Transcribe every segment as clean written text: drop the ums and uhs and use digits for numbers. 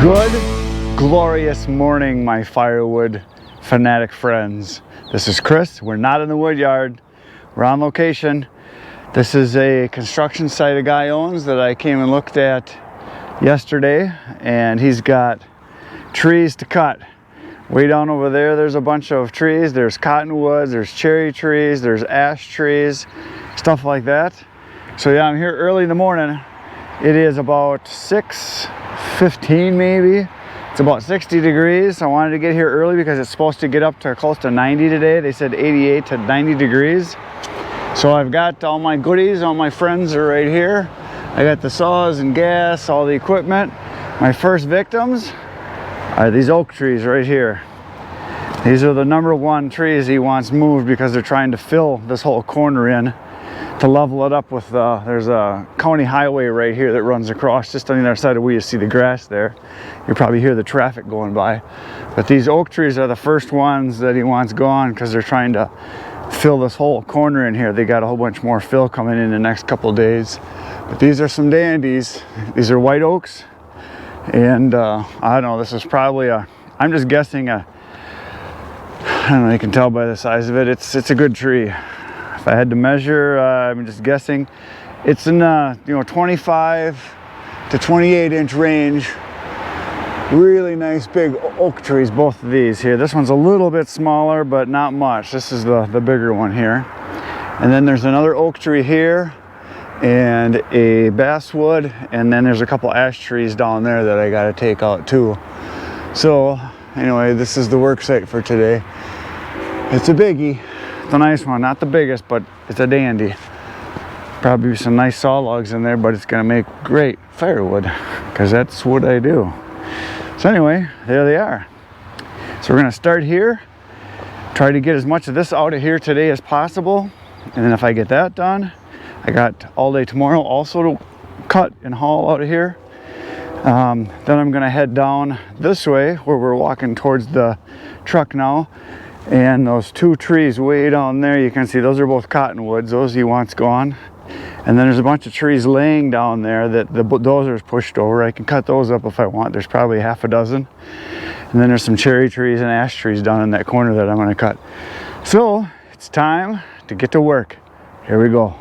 Good, glorious morning, my firewood fanatic friends. This is Chris. We're not in the wood yard. We're on location. This is a construction site a guy owns that I came and looked at yesterday, and he's got trees to cut. Way down over there, there's a bunch of trees. There's cottonwoods, there's cherry trees, there's ash trees, stuff like that. So yeah, I'm here early in the morning. It is about 6:15 maybe. It's about 60 degrees. I wanted to get here early because it's supposed to get up to close to 90 today. They said 88 to 90 degrees. So I've got all my goodies, all my friends are right here. I got the saws and gas, all the equipment. My first victims are these oak trees right here. These are the #1 trees he wants moved because they're trying to fill this whole corner in to level it up with, there's a county highway right here that runs across just on the other side of where you see the grass there. You probably hear the traffic going by. But these oak trees are the first ones that he wants gone because they're trying to fill this whole corner in here. They got a whole bunch more fill coming in the next couple of days. But these are some dandies. These are white oaks. And I don't know, this is probably I'm just guessing I don't know, you can tell by the size of it, it's a good tree. If I had to measure, I'm just guessing, it's in 25 to 28 inch range. Really nice big oak trees, both of these here. This one's a little bit smaller, but not much. This is the bigger one here. And then there's another oak tree here, and a basswood, and then there's a couple ash trees down there that I got to take out too. So anyway, this is the work site for today. It's a biggie. It's a nice one, not the biggest, but it's a dandy. Probably some nice saw logs in there, but it's gonna make great firewood because that's what I do. So anyway, there they are. So we're gonna start here, try to get as much of this out of here today as possible, and then if I get that done, I got all day tomorrow also to cut and haul out of here. Then I'm gonna head down this way where we're walking towards the truck now. And those two trees way down there, you can see those are both cottonwoods. Those he wants gone. And then there's a bunch of trees laying down there that the dozer's pushed over. I can cut those up if I want. There's probably half a dozen. And then there's some cherry trees and ash trees down in that corner that I'm gonna cut. So it's time to get to work. Here we go.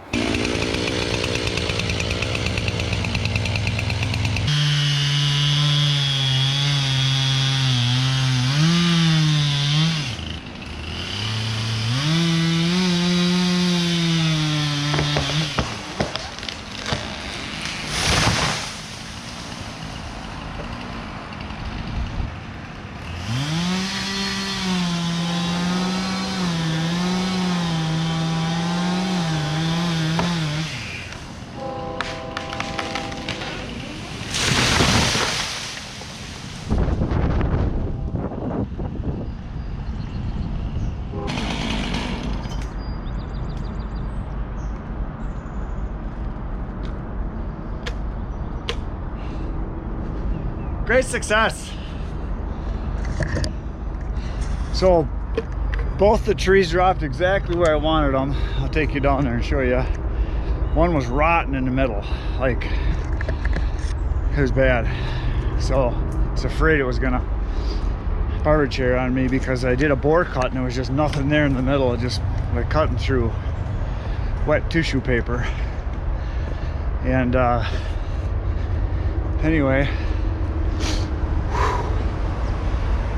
Great success. So both the trees dropped exactly where I wanted them. I'll take you down there and show you. One was rotten in the middle, like it was bad. So I was afraid it was gonna barber chair on me because I did a bore cut and there was just nothing there in the middle. It just like cutting through wet tissue paper. And anyway,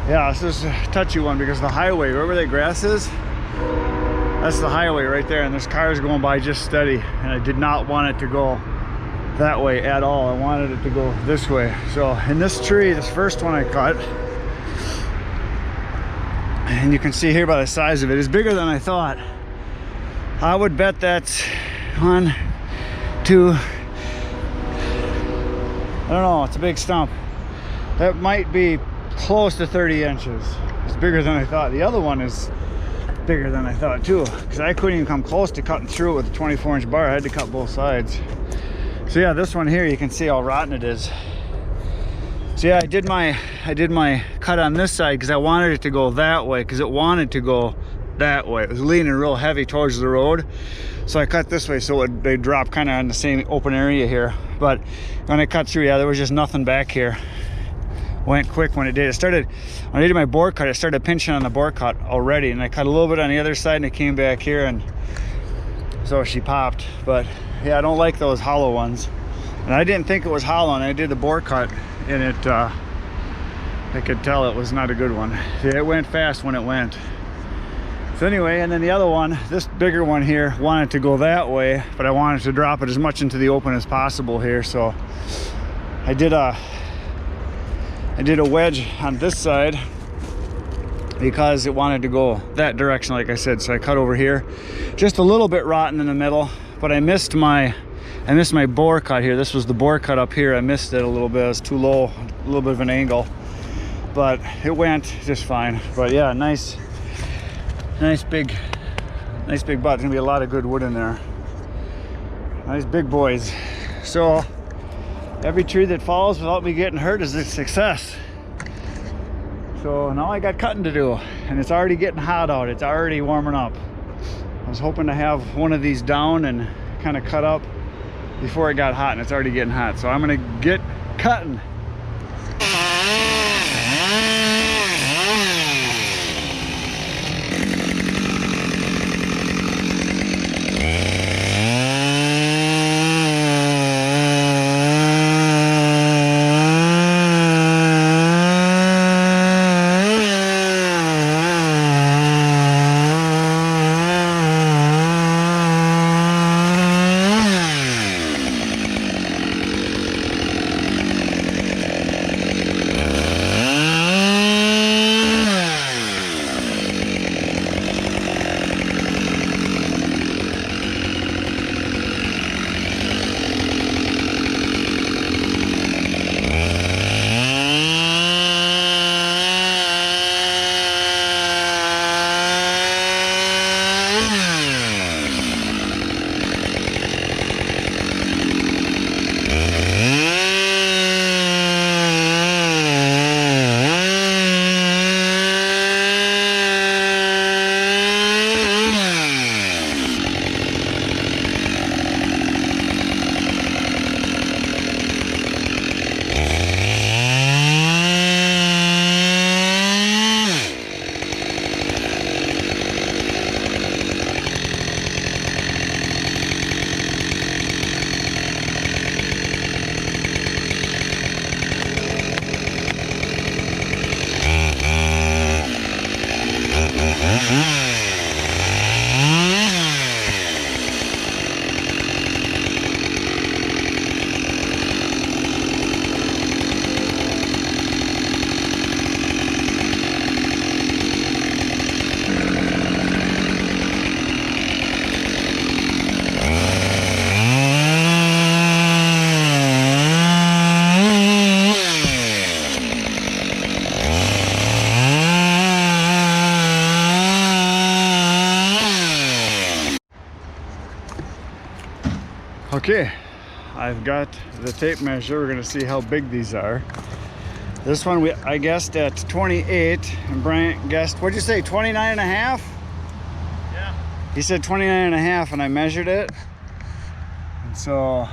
yeah, this is a touchy one because the highway, wherever that grass is, that's the highway right there, and there's cars going by just steady, and I did not want it to go that way at all. I wanted it to go this way. So in this tree, this first one I cut, and you can see here by the size of it, it's bigger than I thought. I would bet that's 1, 2, I don't know, it's a big stump. That might be close to 30 inches. It's bigger than I thought. The other one is bigger than I thought too, because I couldn't even come close to cutting through it with a 24-inch bar. I had to cut both sides. So yeah, this one here, you can see how rotten it is. So yeah, I did my cut on this side because I wanted it to go that way, because it wanted to go that way. It was leaning real heavy towards the road, so I cut this way so they drop kind of on the same open area here. But when I cut through, yeah, there was just nothing back here. went quick when it did. It started, when I did my bore cut, it started pinching on the bore cut already, and I cut a little bit on the other side and it came back here, and so she popped. But yeah, I don't like those hollow ones. And I didn't think it was hollow, and I did the bore cut, and it, I could tell it was not a good one. It went fast when it went. So anyway, and then the other one, this bigger one here, wanted to go that way, but I wanted to drop it as much into the open as possible here. So I did a wedge on this side because it wanted to go that direction, like I said. So I cut over here, just a little bit rotten in the middle, but I missed my bore cut here. This was the bore cut up here. I missed it a little bit. It was too low, a little bit of an angle, but it went just fine. But yeah, nice big butt. There's gonna be a lot of good wood in there. Nice big boys. So every tree that falls without me getting hurt is a success. So now I got cutting to do, and it's already getting hot out. It's already warming up. I was hoping to have one of these down and kind of cut up before it got hot, and it's already getting hot. So I'm gonna get cutting. Okay, I've got the tape measure. We're gonna see how big these are. This one I guessed at 28, and Brian guessed, what'd you say, 29 and a half? Yeah. He said 29 and a half, and I measured it. And so,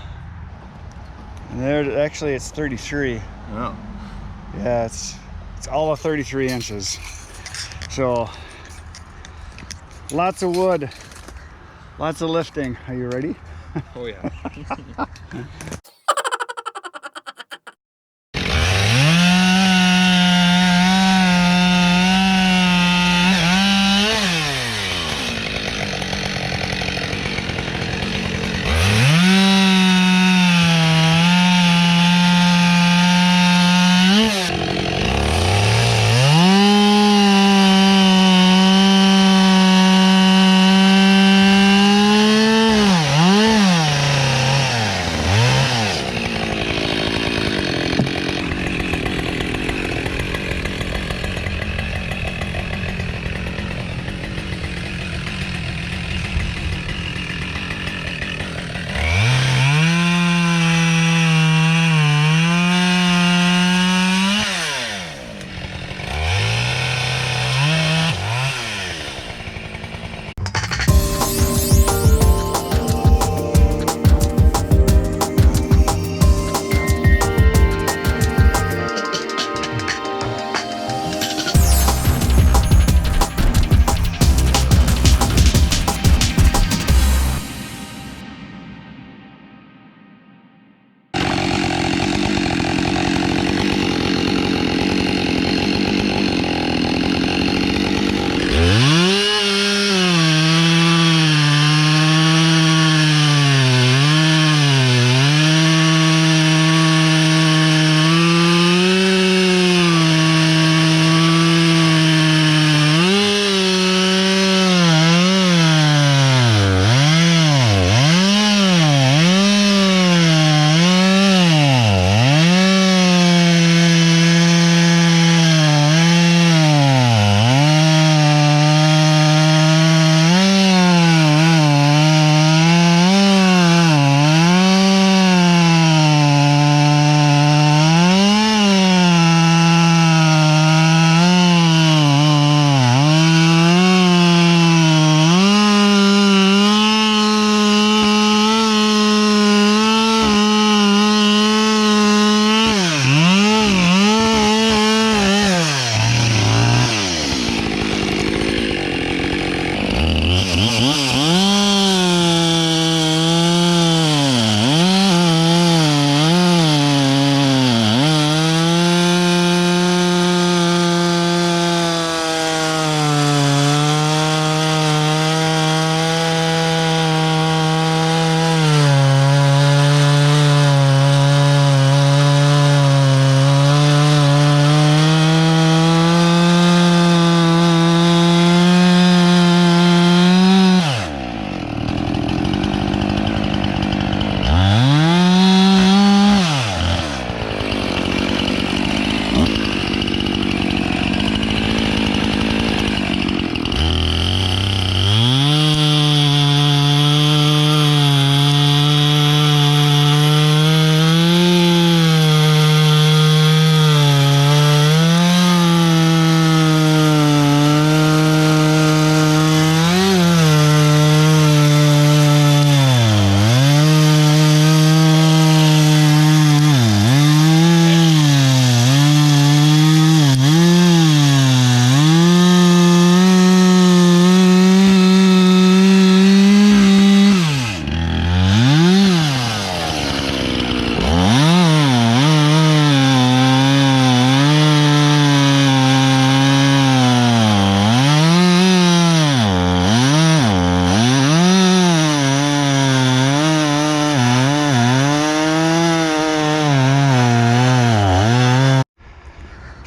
and there, actually it's 33. Oh. Yeah, it's all of 33 inches. So, lots of wood, lots of lifting. Are you ready? Oh yeah.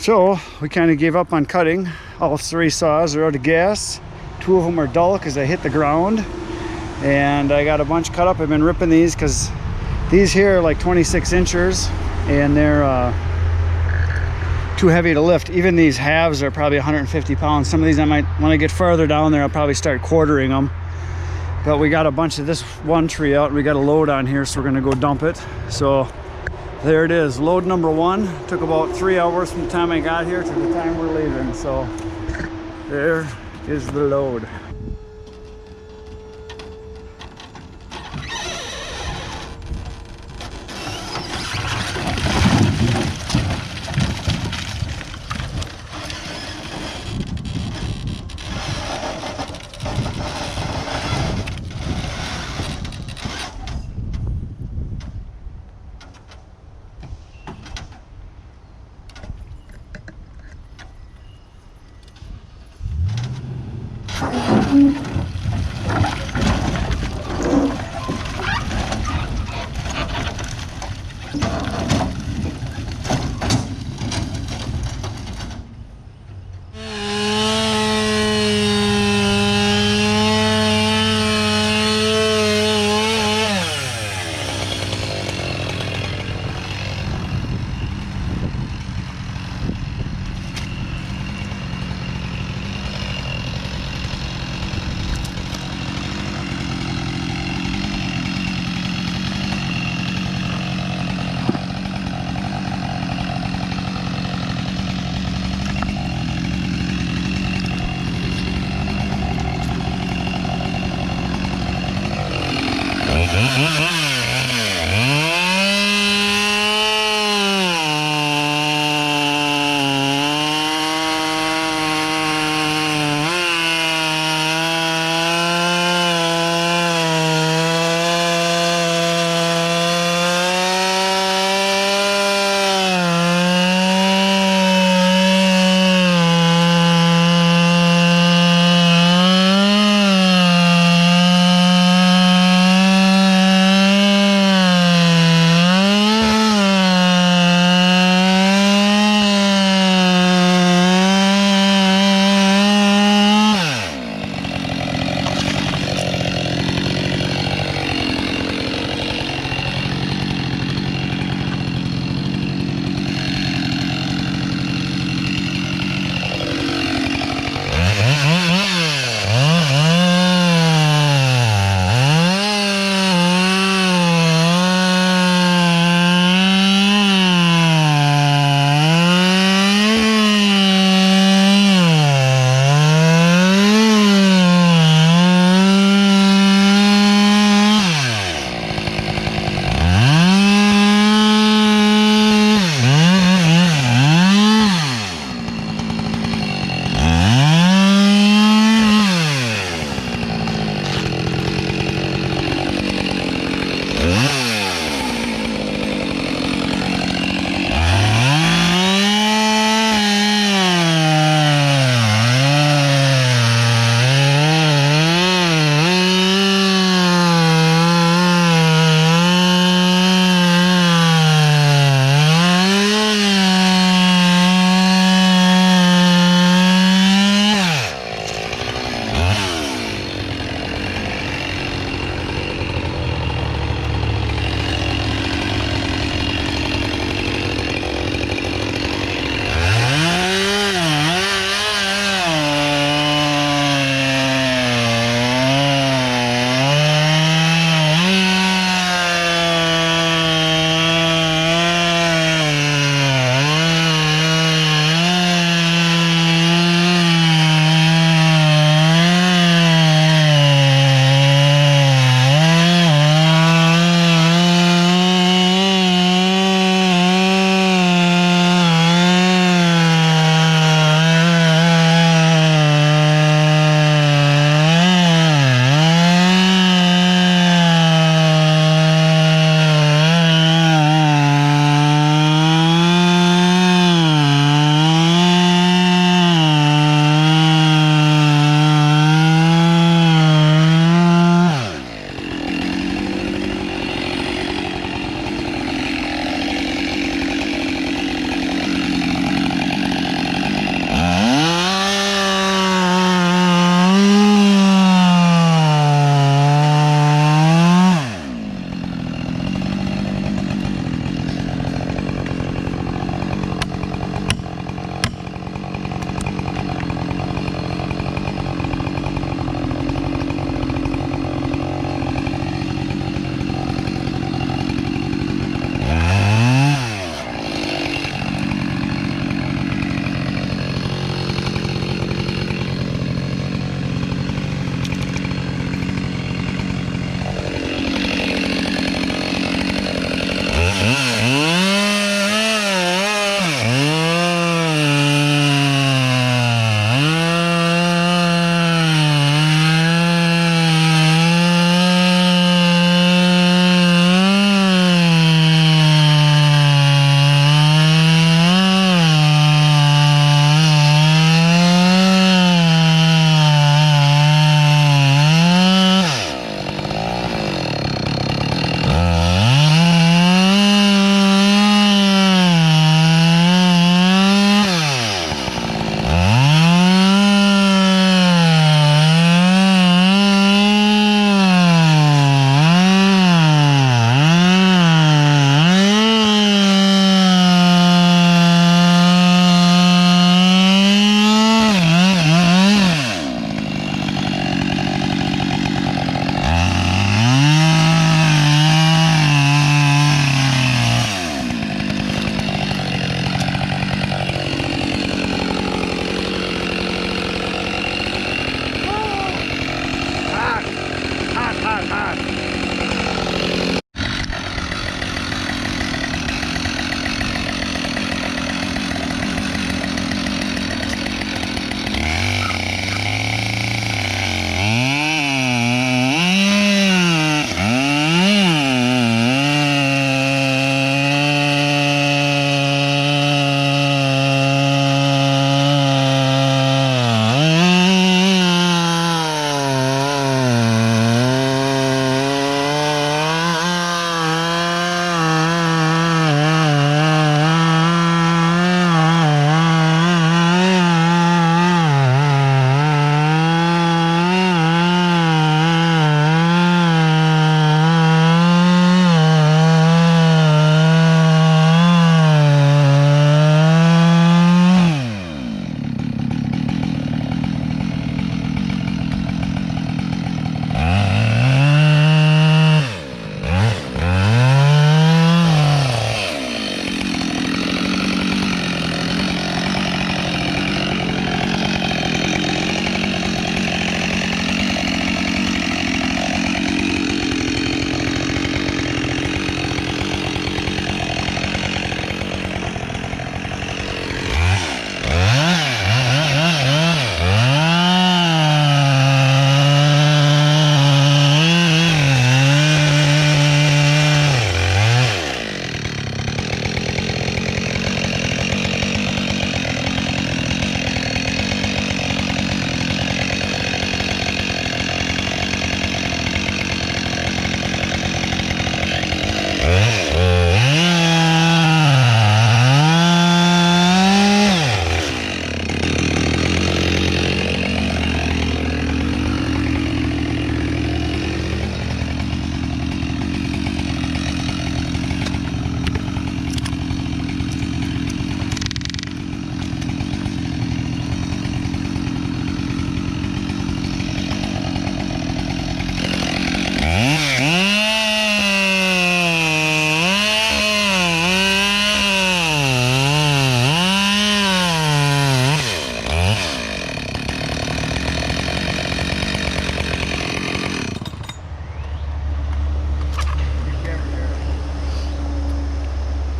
So we kind of gave up on cutting. All 3 saws are out of gas. 2 of them are dull because they hit the ground. And I got a bunch cut up. I've been ripping these because these here are like 26 inches and they're too heavy to lift. Even these halves are probably 150 pounds. Some of these I might, when I get farther down there, I'll probably start quartering them. But we got a bunch of this one tree out and we got a load on here, so we're gonna go dump it. So there it is, load number 1. Took about 3 hours from the time I got here to the time we're leaving. So there is the load.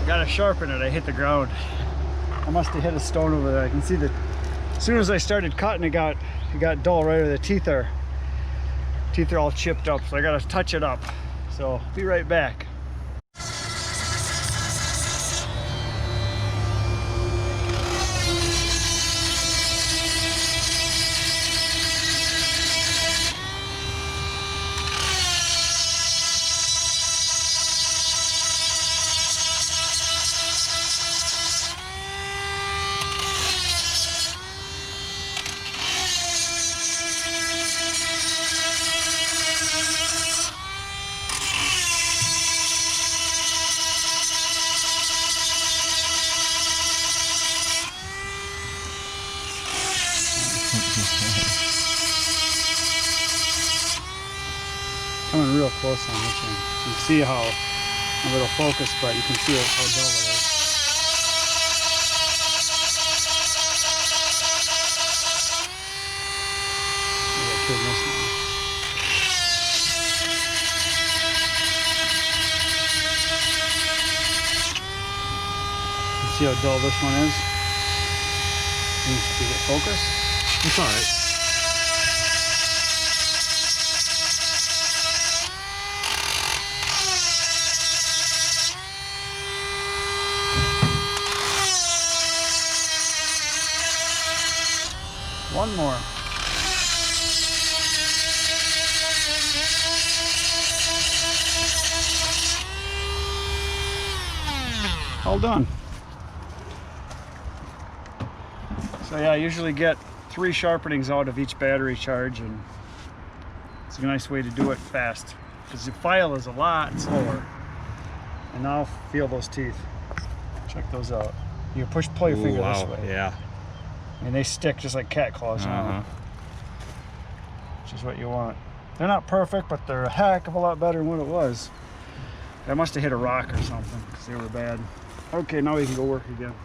Gotta sharpen it. I hit the ground. I must have hit a stone over there. I can see that as soon as I started cutting, it got dull right where the teeth are all chipped up. So I gotta touch it up. So be right back. Coming real close on this one. You can see how a little focus, but you can see how dull it is. Yeah, turn this now. You see how dull this one is? Did it focus? It's alright. One more. All done. So yeah, I usually get 3 sharpenings out of each battery charge, and it's a nice way to do it fast because the file is a lot slower. And now feel those teeth. Check those out. You pull your finger this way. Yeah. And they stick just like cat claws now, which is what you want. They're not perfect, but they're a heck of a lot better than what it was. I must have hit a rock or something because they were bad. Okay, now we can go work again.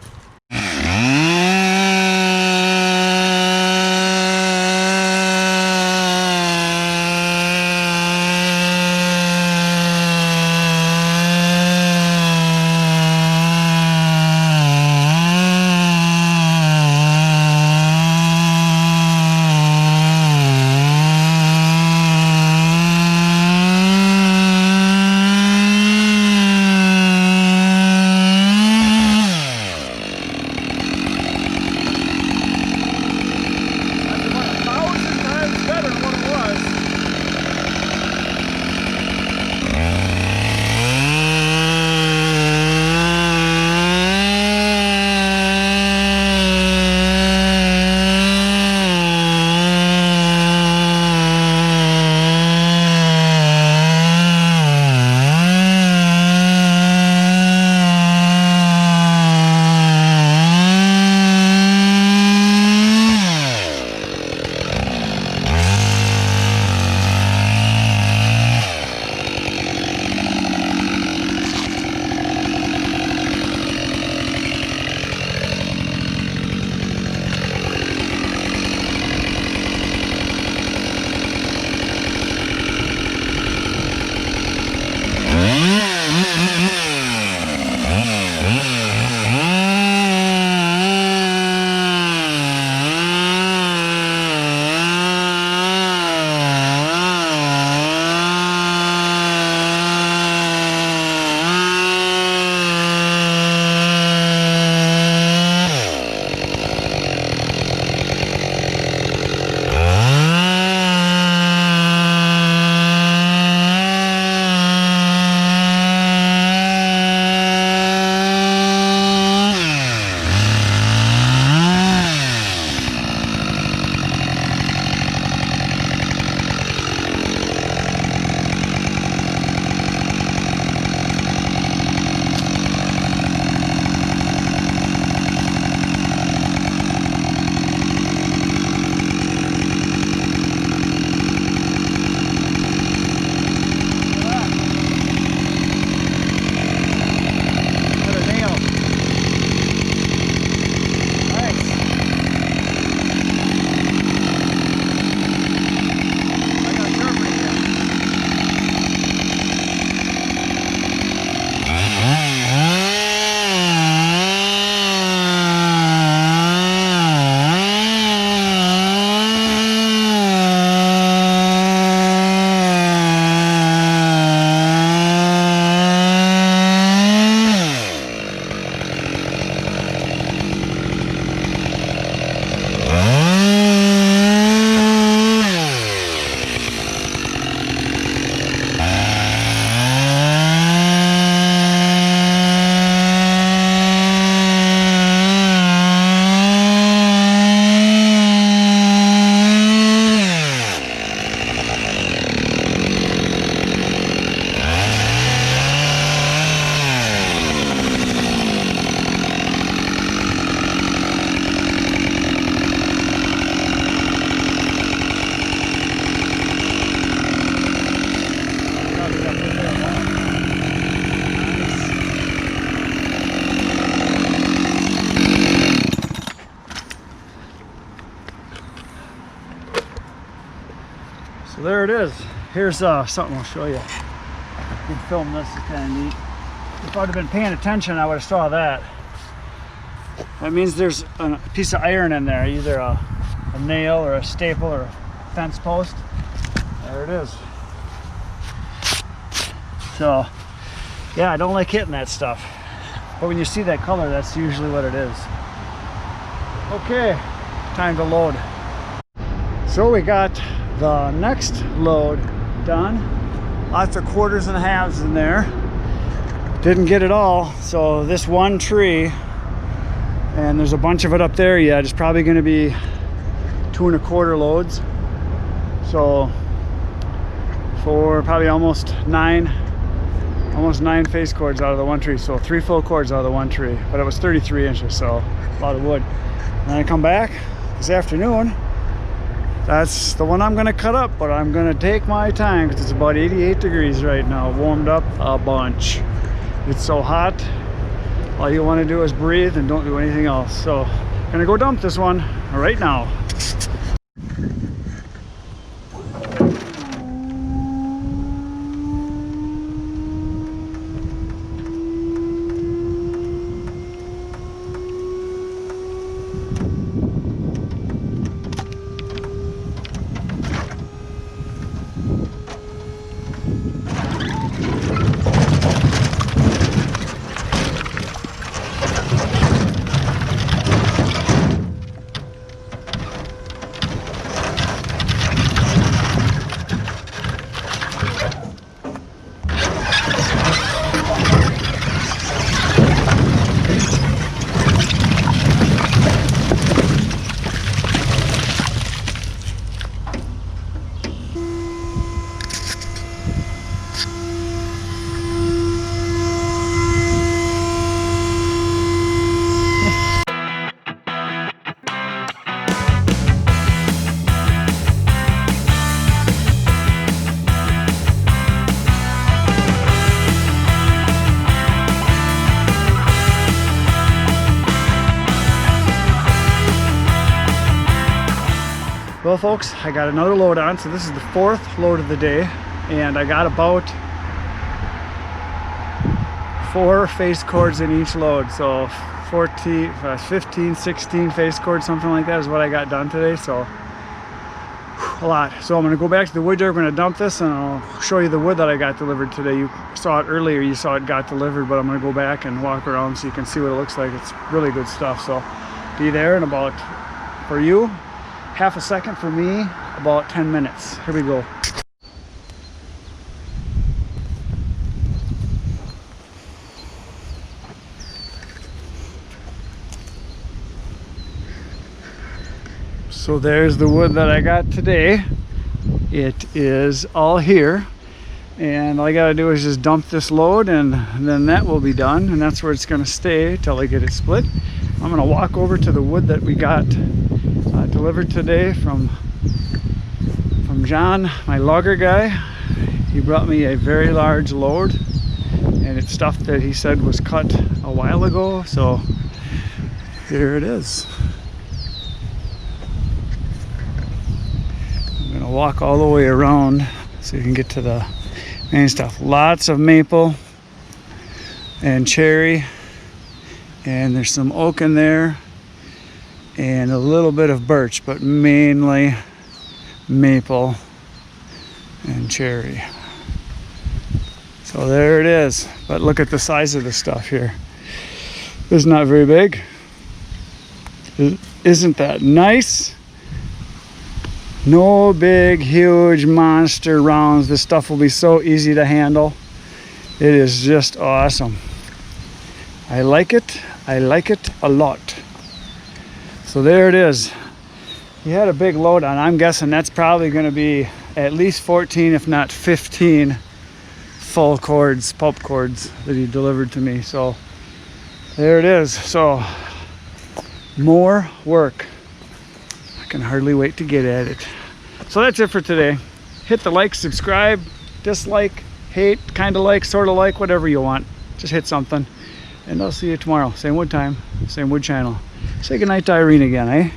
So there it is. Here's something I'll show you. I can film this, it's kind of neat. If I'd have been paying attention, I would have saw that. That means there's a piece of iron in there, either a nail or a staple or a fence post. There it is. So, yeah, I don't like hitting that stuff. But when you see that color, that's usually what it is. Okay, time to load. So we got the next load done. Lots of quarters and halves in there. Didn't get it all, so this one tree, and there's a bunch of it up there yet, it's probably going to be 2 1/4 loads. So for probably almost nine face cords out of the one tree. So 3 full cords out of the one tree, but it was 33 inches, so a lot of wood. And then I come back this afternoon. That's the one I'm going to cut up, but I'm going to take my time because it's about 88 degrees right now. Warmed up a bunch. It's so hot, all you want to do is breathe and don't do anything else. So I'm going to go dump this one right now. Well folks, I got another load on, so this is the 4th load of the day, and I got about 4 face cords in each load, so 15, 16 face cords, something like that is what I got done today, so a lot. So I'm going to go back to the wood yard, we're going to dump this, and I'll show you the wood that I got delivered today. You saw it earlier, you saw it got delivered, but I'm going to go back and walk around so you can see what it looks like. It's really good stuff, so be there in about, for you, half a second, for me about 10 minutes. Here we go. So there's the wood that I got today. It is all here, and all I gotta do is just dump this load, and then that will be done, and that's where it's gonna stay till I get it split. I'm gonna walk over to the wood that we got delivered today from John, my logger guy. He brought me a very large load, and it's stuff that he said was cut a while ago, so here it is. I'm gonna walk all the way around so you can get to the main stuff. Lots of maple and cherry, and there's some oak in there and a little bit of birch, but mainly maple and cherry. So there it is, but look at the size of the stuff here. It's not very big. Isn't that nice? No big huge monster rounds. This stuff will be so easy to handle. It is just awesome. I like it a lot. So there it is. He had a big load on. I'm guessing that's probably going to be at least 14, if not 15 full cords, pulp cords that he delivered to me. So there it is. So more work. I can hardly wait to get at it. So that's it for today. Hit the like, subscribe, dislike, hate, kind of like, sort of like, whatever you want. Just hit something. And I'll see you tomorrow. Same wood time, same wood channel. Say goodnight to Irene again, eh?